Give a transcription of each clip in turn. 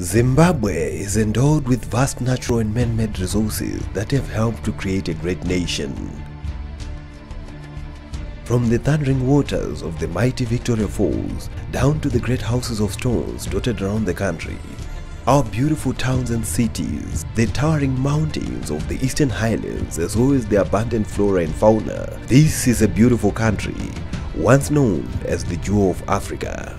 Zimbabwe is endowed with vast natural and man-made resources that have helped to create a great nation. From the thundering waters of the mighty Victoria Falls down to the great houses of stones dotted around the country, our beautiful towns and cities, the towering mountains of the Eastern Highlands, as well as the abundant flora and fauna, this is a beautiful country, once known as the Jewel of Africa.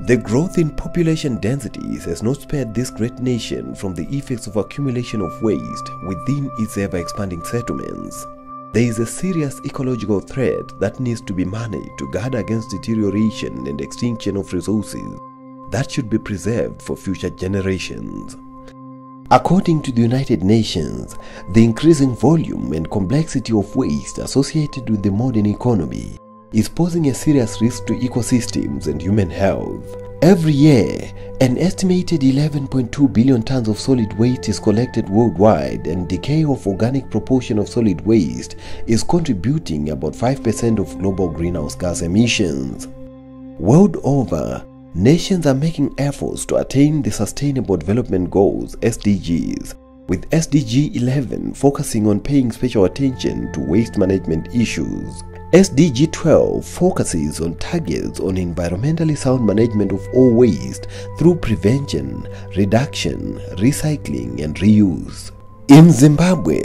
The growth in population densities has not spared this great nation from the effects of accumulation of waste within its ever-expanding settlements. There is a serious ecological threat that needs to be managed to guard against deterioration and extinction of resources that should be preserved for future generations. According to the United Nations, the increasing volume and complexity of waste associated with the modern economy is posing a serious risk to ecosystems and human health. Every year, an estimated 11.2 billion tons of solid waste is collected worldwide, and decay of organic proportion of solid waste is contributing about 5% of global greenhouse gas emissions. World over, nations are making efforts to attain the Sustainable Development Goals (SDGs), with SDG 11 focusing on paying special attention to waste management issues. SDG 12 focuses on targets on environmentally sound management of all waste through prevention, reduction, recycling and reuse. In Zimbabwe,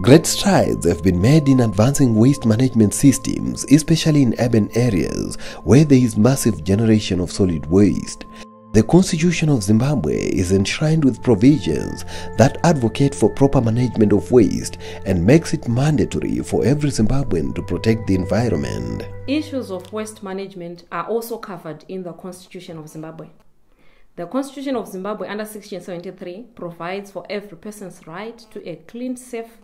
great strides have been made in advancing waste management systems, especially in urban areas where there is massive generation of solid waste. The Constitution of Zimbabwe is enshrined with provisions that advocate for proper management of waste and makes it mandatory for every Zimbabwean to protect the environment. Issues of waste management are also covered in the Constitution of Zimbabwe. The Constitution of Zimbabwe under Section 73 provides for every person's right to a clean, safe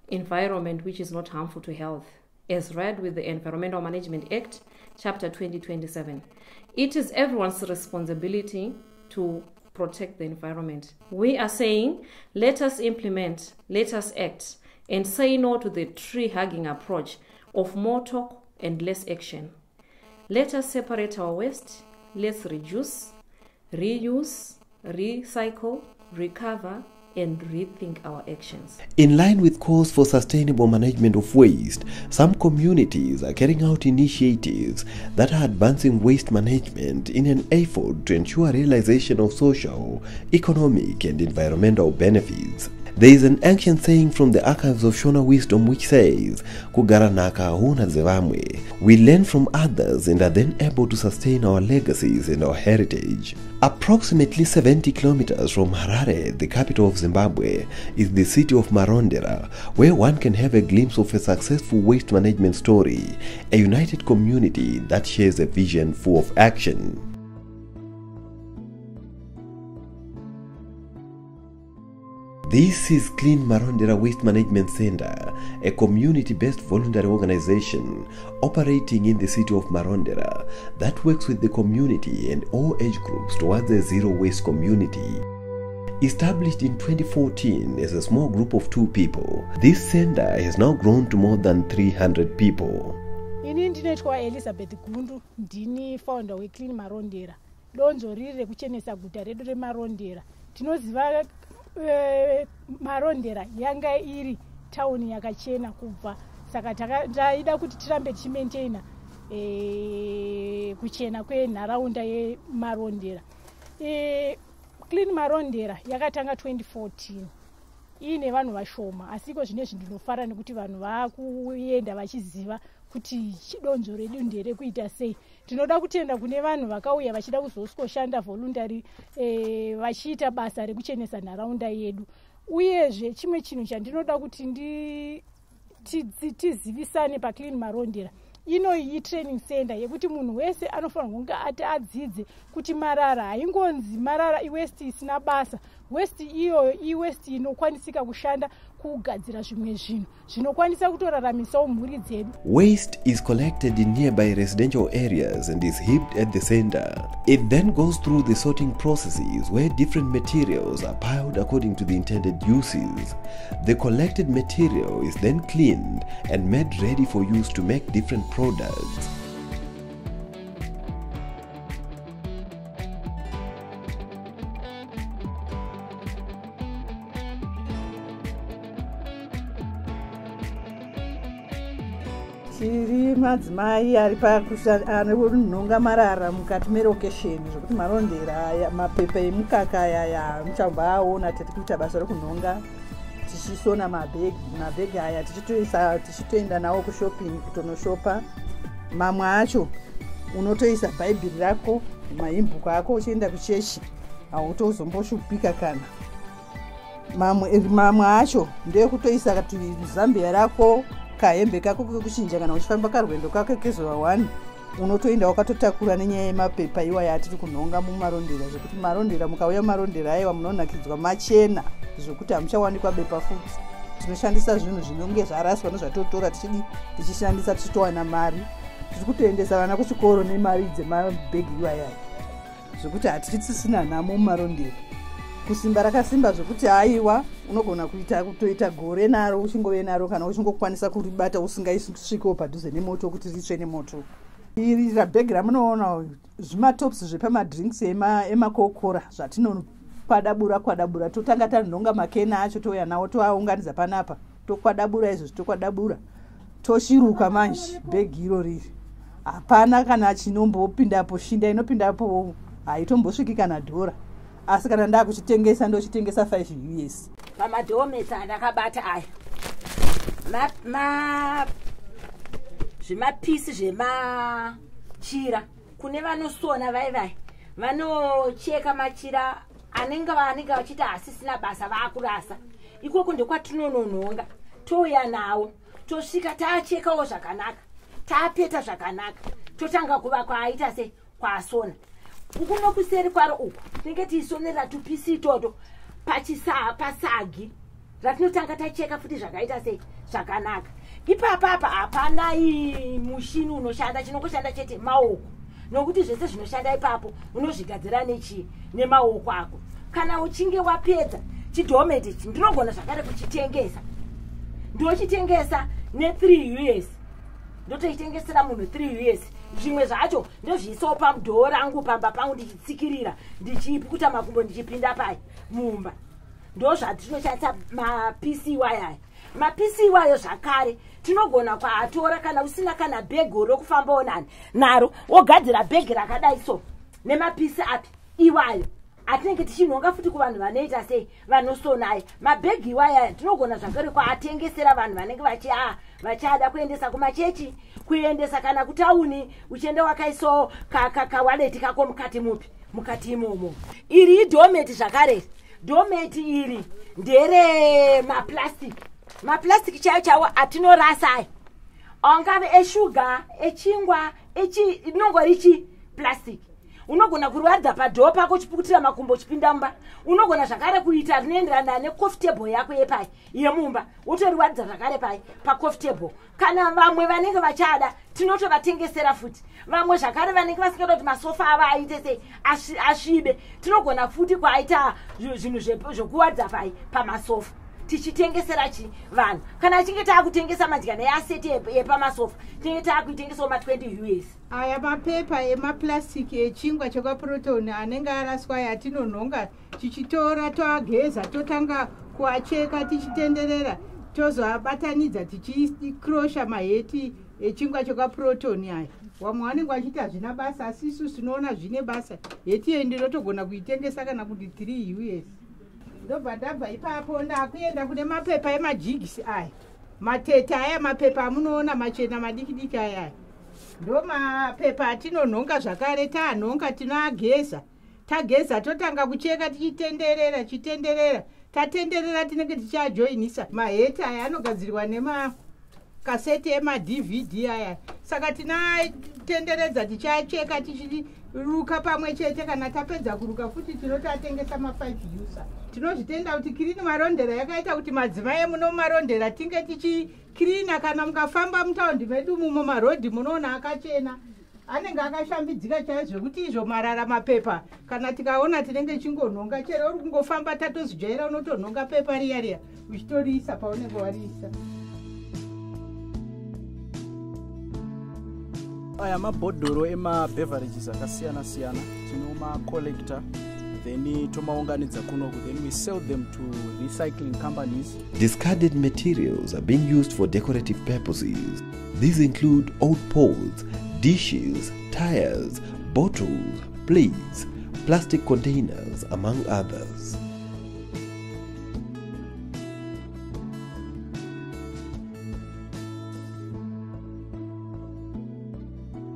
environment which is not harmful to health, as read with the Environmental Management Act, Chapter 2027. It is everyone's responsibility to protect the environment. We are saying, let us implement, let us act, and say no to the tree-hugging approach of more talk and less action. Let us separate our waste. Let's reduce, reuse, recycle, recover, and rethink our actions. In line with calls for sustainable management of waste, some communities are carrying out initiatives that are advancing waste management in an effort to ensure realization of social, economic and environmental benefits. There is an ancient saying from the archives of Shona wisdom which says, "Kugaranaka huna zevamwe." We learn from others and are then able to sustain our legacies and our heritage. Approximately 70 kilometers from Harare, the capital of Zimbabwe, is the city of Marondera, where one can have a glimpse of a successful waste management story, a united community that shares a vision full of action. This is Clean Marondera Waste Management Center, a community-based voluntary organization operating in the city of Marondera that works with the community and all age groups towards a zero-waste community. Established in 2014 as a small group of 2 people, this center has now grown to more than 300 people. Ini ndinetwa Elizabeth Gundu, ndini founder we Clean Marondera. Donzo riri kuchenesa guta redu reMarondera. Tinoziva Marondera yanga iri town yakachena kubva, saka taida kuti tirambe tichimaintaina kuchena kwenharaunda yeMarondera. Clean Marondera yakatanga 2014 ine vanhu vashoma, asiko zvinezvi ndinofara nekuti vanhu vakuenda vachiziva kuti donzo redu nderekuita sei. Tinoda kutenda kune vanhu vakauya vachida kuzoshanda voluntary vachiita basa rekuchenesa nharaunda yedu. Uyezve chimwe chinhu chandinoda kuti tizivisane paClean Marondera, inoyi training center yekuti munhu wese anofanirwa kunge adzidze kuti marara haingonzi marara iwaste isina basa, waste iyo iwaste inokwanisika kushanda kugadzira zvimwe zvinhu zvinokwanisa kutoraramisawo mhuri dzedu. Waste is collected in nearby residential areas and is heaped at the center. It then goes through the sorting processes where different materials are piled according to the intended uses. The collected material is then cleaned and made ready for use to make different products. Tiri madzimai ari pakunonga marara mukati merokesheni zvokuti marondera aya mapepa emukaka aya muchambva aona tiri kuita basa rokunonga tichisona mabhegi aya tichitoenda nawo kushopping kutonoshopa. Mamwe acho unotoisa bhaibheri rako maimbuko ako uchienda kuchechi hautozomboshuphika kana. Mamwe acho ndekutoisa zambia rako kahembe kako kekuchinja kana uchifamba karwendo kako kezuva 1 unotoenda wakatotakura nenyaya yemapepa iwaya atiri kunonga mumarondera zvokuti marondera mukauya marondera aiwa munonakidzwa machena zvokuti hamuchawanikwa bepa futi. Tinoshandisa zvinhu zvinonge zvaraswa nozvatotora tichishandisa tichitowana mari. Tiri kutoendesa vana kuchikoro nemari dzemabhegi iwaya zvokuti hatisisina nhamo mumarondera. Kusimba rakasimba zvokuti aiwa unogona kutoita gore naro uchingove naro kana uchingokwanisa kuribata usingaisvikewo padhuze nemoto kuti ritsve nemoto. Iri rabhegi ramunoona zvimatops zvepamadrinks emakokora zvatinokwadabura totanga tanonga makena acho touya nawo toaunganidza panapa tokwadabura izvo tokwadabura toshiruka manje bhegi iro riri hapana kana chinombopindapo. Shinda inopindapo haitombosviki kana $1. Asi kana ndakuchitengesa ndochitengesa $5 US. Pamadhomesa ndakabata aya zvimapisi zvemachira kune vanosona vai vanocheka machira anenge vachiti hasisina basa vakurasa. Ikoko ndokwatinononhonga touya nawo tosvika taachekawo zvakanaka taapeta zvakanaka totanga kuva kwaaita se kwasona. Ukuno kuseri kwaro uku tinenge tiisonera tupisi itoto pasagi ratinotanga tacheka futi zvakaita sei zvakanaka. Ipapapa hapana mushini unoshanda, chinongoshanda chete maoko, nokuti zvese zvinoshanda ipapo unozvigadzira nemaoko ako. Kana uchinge wapedza chidhometi ichi ndinogona zvakare kuchitengesa, ndochitengesa ne$3 US, ndotoitengesera munhu $3 US. Zvimwe zvacho ndozviisawo pamudhoo rangu pamba pangu ndichitsikirira ndichipukuta makumbo ndichipinda pai mumba. Ndo zvatinoshandisa mapisi iwaya. Mapisi iwayo zvakare tinogona kuatora kana usina kana bhegi rokufambawo naro wogadzira bhegi rakadai so nemapisi api iwayo atinenge tichinonga futi kuvanhu vanoita sei vanosonai. Mabhegi iwaya tinogona zvakare kuatengesera vanhu vanenge vachada kuendesa kumachechi, kuendesa kana kutauni uchienda wakaisawo kawaleti kako mukati imomo. Iri idhometi zvakare. Dhometi iri ndere maplastiki chaiwo atinorasa angave eshuga echingwa inongori plastiki. Unogona kurwadza padhoo pako chipukutira makumbo chipinda mumba. Unogona zvakare kuita rinoenderana necoffee table yako yepai yemumba utoriwadza zvakare pai pacoffee table. Kana vamwe vanenge vachada tinotovatengesera futi. Vamwe zvakare vanenge vasingada kuti masofa ava aite sei asvibe tinogona futi kuaita zvinhu zvokuwadza pai pamasofa tichitengesera vanhu. Kana achinge taakutengesa madyana easeti yepamasofa tinenge taakuitengesawo ma$20 US. Aya mapepa emaplastiki echingwa chekwaprotoni anenge araswa yatinonhonga tichitora toageza totanga kuacheka tichitenderera tozoabatanidza tichikrosha maheti echingwa chekwaprotoni aya. Vamwe vanenge vachiti hazvina basa asi isusu tinoona zvine basa. Heti iyi ndinotogona kuitengesa kana kuti $3 US. Ndobva ndabva ipapo ndakuenda kune mapepa emajigisi aya, matete aya, mapepa amunoona machena madiki aya. Ndo mapepa atinonhonga zvakare taanhonga tinoageza. Tageza totanga kucheka tichitenderera tatenderera tinenge tichiajoinisa. Maheti aya anogadzirwa nemakaseti ema DVD aya. Saka tinatenderedza tichiacheka ruka pamwe chete. Kana tapedza kuruka futi tinotatengesa ma5 user. Tinozvitenda kuti clean marondera yakaita kuti madzimai muno marondera tinge tichikirina. Kana mukafamba mutaundi medu mumo marodhi munoona akachena, anenge akashambidzika chaizvo kuti izvo marara mapepa kana tikaona tinenge chingonhonga. Chero uri kungofamba tatozvijaira unotonhonga pepa riya uchitoriisa paunenge wariisa. Aya mabhodhoro ema-beverages akasiyana-siyana tino ma-collector, then tomaunganidza kunoku, then we sell them to recycling companies. Discarded materials are being used for decorative purposes. These include old poles, dishes, tires, bottles, plates, plastic containers, among others.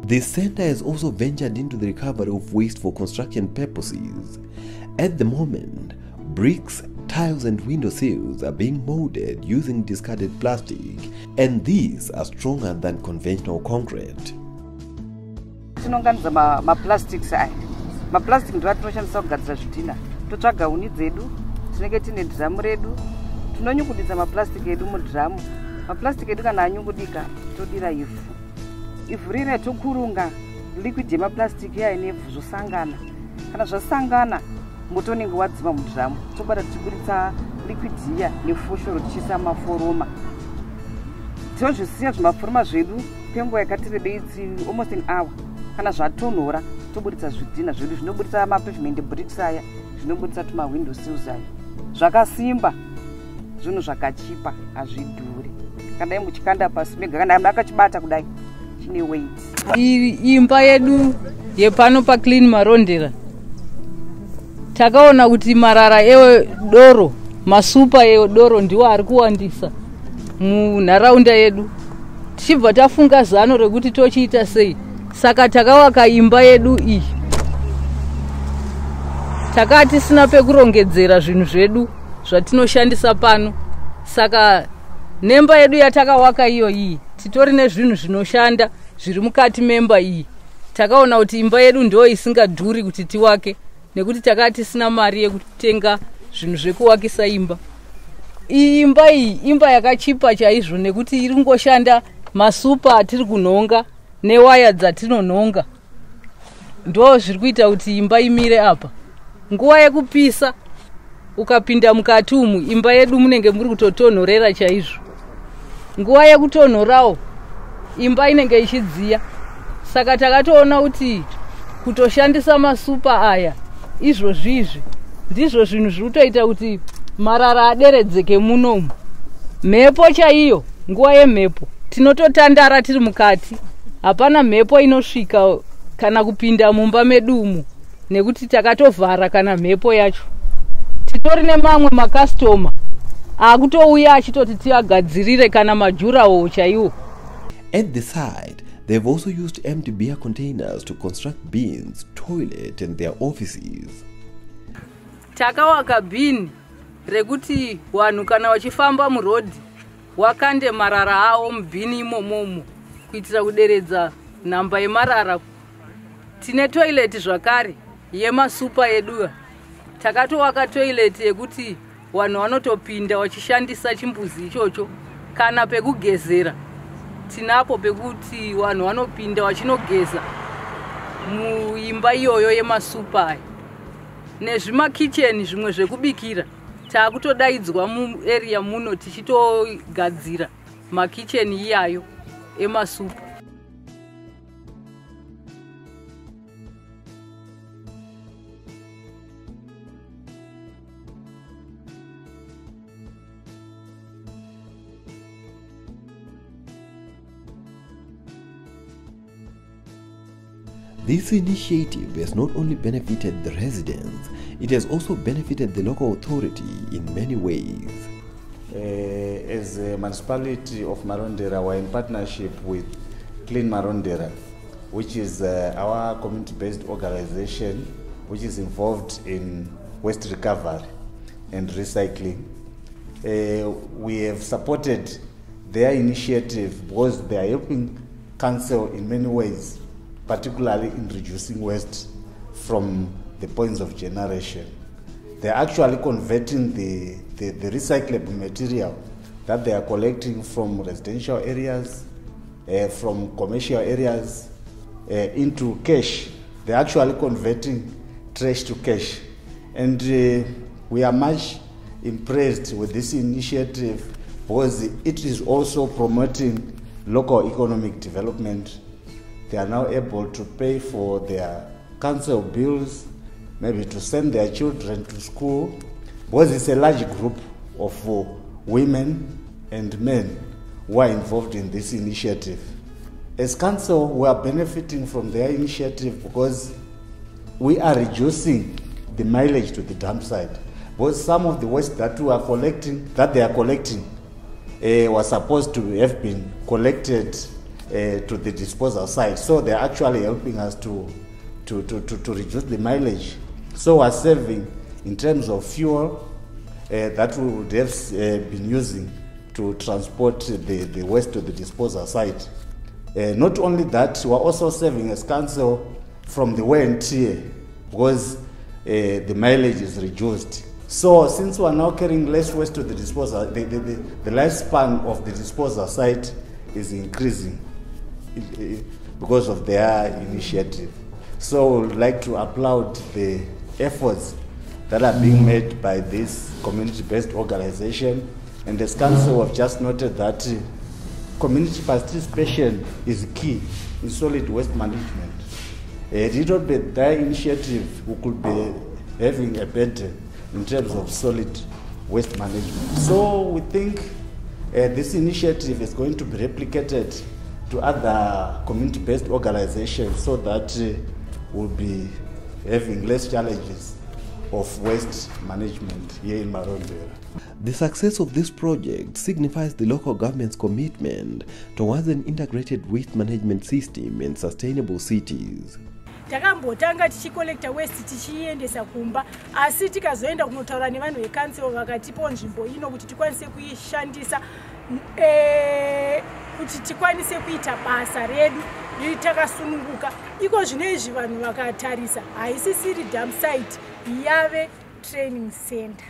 This center has also ventured into the recovery of waste for construction purposes. At the moment, bricks, tiles and window sills are being molded using discarded plastic, and these are stronger than conventional concrete. Tinonganidza ma-plastics aya. Ma-plastic ndo atinoshandisa kugadzira zvidhina. Totsvaga huni dzedu, tinenge tine dhiramu redu, tinonyungudidza ma-plastic edu mudhiramu. Ma-plastic edu kana anyungudika, todira ivhu. Ivhu rine tokurunga liquid yemaplastic iya inevhu zvosangana. Kana zvasangana, moto unenge wadzima mudhiramu. Tobata tichiburitsa liquid iya nefoshoro tichiisa maforoma. Tinozvisiya zvimaforoma zvedu kwenguva yakati rebei, almost an hour. Kana zvatonhora, toburitsa zvidhina zvedu zvinoburitsa mapavement bricks aya, zvinoburitsa tuma window sills aya. Zvakasimba, zvinhu zvakachipa, hazvidhuri. Kana muchikanda pasi mega, kana makachibata kudai, chine weight. Imba yedu yepano pa clean marondera. Takaona kuti marara edoro, masupa edoro ndiwo ari kuwandisa munharaunda yedu. Tichibva tafunga zano rekuti tochiita sei. Saka takawaka imba yedu iyi. Takati sina pekurongedzera zvinhu zvedu zvatinoshandisa pano. Saka nemba yedu yatakawaka iyo iyi, titori nezvinhu zvinoshanda zviri mukati memba iyi. Takaona kuti imba yedu ndio isingadhuri kuti tiwake, nekuti takati sina mari yekutenga zvinhu zvekuwakisa imba. Imba iyi imba yakachipa chaizvo nekuti iri kungoshanda masupa atiri kunhonga newaya dzatinonhonga. Ndo zviri kuita kuti imba imire apa. Nguva yekupisa ukapinda mukati umu, imba yedu munenge muri kutotonhorera chaizvo. Nguva yekutonhorawo imba inenge ichidziya. Saka takatoona kuti kutoshandisa masupa aya izvozvizvi ndizvo zvinhu zviri kutoita kuti marara aderedzeke munomu. Mhepo chaiyo, nguva yemhepo tinototandara tiri mukati. Hapana mhepo inosvika kana kupinda mumba medu umu, nekuti takatovhara kana mhepo yacho. Titori nemamwe makastoma akutouya achitoti tiagadzirire kana majurawo chaiwo. At the side, they've also used empty beer containers to construct bins, toilet and their offices. Takawaka bin rekuti vanhu kana vachifamba murodhi wakande marara awo mubhini imomomo kuitira kuderedza nhamba yemarara. Tine toilet zvakare yemasupa edu. Takatowaka toilet yekuti vanhu vanotopinda vachishandisa chimbuzi ichocho. Kana pekugezera tinapo pekuti vanhu vanopinda vachinogeza muimba iyoyo yemasupa aya. Nezvimakicheni zvimwe zvekubikira taakutodaidzwa muarea muno tichitogadzira makicheni iyayo emasupa. This initiative has not only benefited the residents, it has also benefited the local authority in many ways. As a municipality of Marondera, we're in partnership with Clean Marondera, which is our community-based organization which is involved in waste recovery and recycling. We have supported their initiative because they are helping council in many ways particularly in reducing waste from the points of generation. They're actually converting the recyclable material that they are collecting from residential areas, from commercial areas, into cash. They're actually converting trash to cash. And we are much impressed with this initiative because it is also promoting local economic development. They are now able to pay for their council bills, maybe to send their children to school, because it's a large group of women and men who are involved in this initiative. As council, we are benefiting from their initiative because we are reducing the mileage to the dump site. Because some of the waste that they are collecting, was supposed to have been collected to the disposal site. So they're actually helping us to reduce the mileage. So we're saving in terms of fuel that we would have been using to transport the waste to the disposal site. Not only that, we're also saving as council from the wear and tear because the mileage is reduced. So since we are now carrying less waste to the disposal, the lifespan of the disposal site is increasing because of their initiative. So we would like to applaud the efforts that are being made by this community-based organization. And as council, we have just noted that community participation is key in solid waste management. It would not be their initiative who could be having a better in terms of solid waste management. So we think this initiative is going to be replicated to other community-based organizations so that we'll be having less challenges of waste management here in Marondera. The success of this project signifies the local government's commitment towards an integrated waste management system and sustainable cities. takambotanga tichikolekta waste tichiendesa kumba asi tikazoenda kunotaura nevanhu vekansel vakatipo nzvimbo ino kuti tikwanise kuishandisa kuti tikwanise kuita basa redu takasunuguka. Iko zvinezvi vanhu vakatarisa haisisiri dump site yave training center.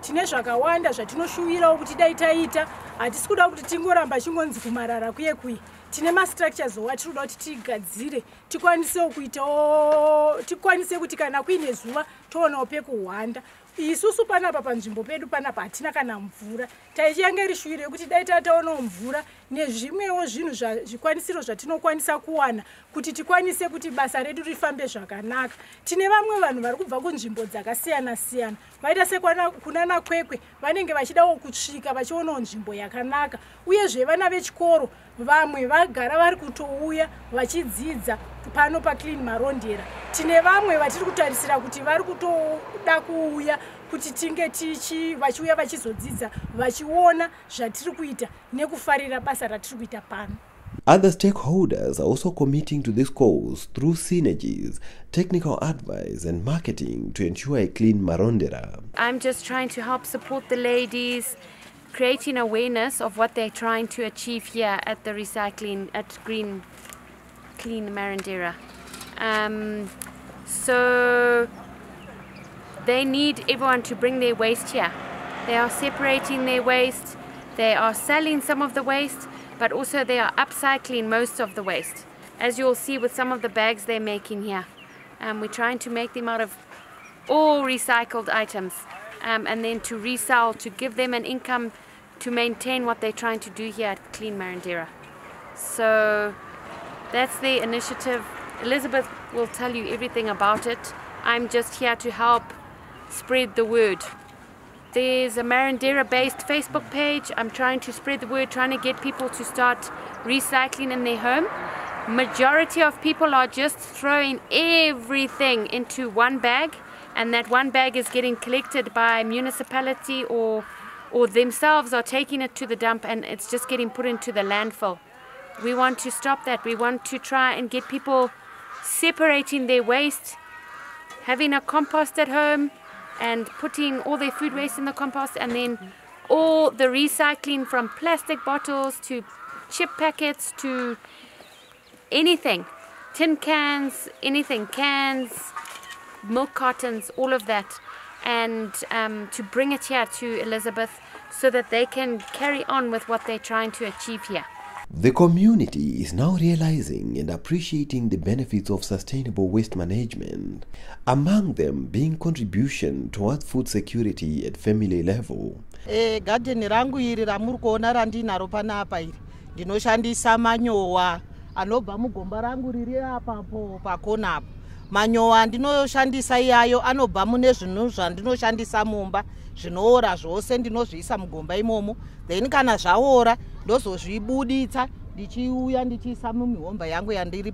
Tine zvakawanda zvatinoshuwirawo kuti dai taita, hatisi kuda kuti tingoramba chingonzi kumarara kuye kuye. Tine ma-structures watinoda kuti tigadzire tikwanise kuitawo, tikwanise kuti kana kuine zuva toonawo pekuhwanda. Isusu panapa panzvimbo pedu panapa hatina kana mvura. Taichanga iri shwiro yekuti dai tataonawo mvura nezvimwewo zvinhu zvikwanisiro zvatinokwanisa kuwana kuti tikwanise kuti basa redu rifambe zvakanaka. Tine vamwe vanhu vari kubva kunzvimbo dzakasiyana siyana. Vaita sekunana Kwekwe vanenge vachidawo kusvika vachionawo nzvimbo yakanaka. Uyezve vana vechikoro vamwe vagara vari kutouya vachidzidza pano paClean Marondera. Tine vamwe vatiri kutarisira kuti vari kutoda kuuya kuti tinge vachiuya vachizodzidza vachiona zvatiri kuita nekufarira basa ratiri kuita pano. Other stakeholders are also committing to this cause through synergies, technical advice and marketing to ensure a clean Marondera. I'm just trying to help support the ladies, creating awareness of what they're trying to achieve here at the recycling at Clean Marondera. So they need everyone to bring their waste here. They are separating their waste, they are selling some of the waste, but also they are upcycling most of the waste. As you'll see with some of the bags they're making here. We're trying to make them out of all recycled items and then to resell, to give them an income to maintain what they're trying to do here at Clean Marondera. So that's the initiative. Elizabeth will tell you everything about it. I'm just here to help spread the word. There's a Marondera-based Facebook page. I'm trying to spread the word, trying to get people to start recycling in their home. Majority of people are just throwing everything into one bag, and that one bag is getting collected by municipality or themselves are taking it to the dump, and it's just getting put into the landfill. We want to stop that. We want to try and get people separating their waste, having a compost at home and putting all their food waste in the compost, and then all the recycling from plastic bottles to chip packets to anything. tin cans, anything, cans, milk cartons, all of that, and to bring it here to Elizabeth so that they can carry on with what they're trying to achieve here. The community is now realizing and appreciating the benefits of sustainable waste management, among them being contribution towards food security at family level. Garden rangu iri ramuri kuona randinaro panapa iri ndinoshandisa manyowa anobva mugomba rangu riri apapo pakona apo. Manyowa ndinoshandisa iyayo anobva mune zvinhu zvandinoshandisa mumba zvinoora zvose ndinozviisa mugomba imomo, then kana zvaora ndozozvibuditsa ndichiuya ndichiisa mumihomba yangu yandiri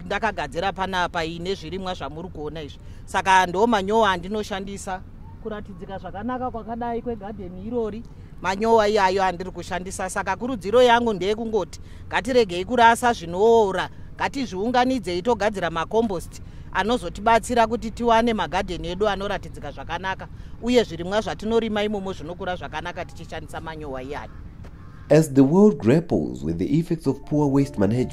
ndakagadzira panapa ine zvirimwa zvamuri kuona izvi. Saka ndo manyowa andinoshandisa kuratidzika zvakanaka kwakadai kwegadheni irori. Manyowa iyayo andiri kushandisa. Saka kurudziro yangu ndeyekungoti ngatiregei kurasa zvinoora, ngatizviunganidzei togadzira makombost anozotibatsira kuti tiwane magadheni edu anoratidzika zvakanaka uye zvirimwa zvatinorima imomo zvinokura zvakanaka tichishandisa manyowa iyayo. As the world grapples with the effects of poor waste management,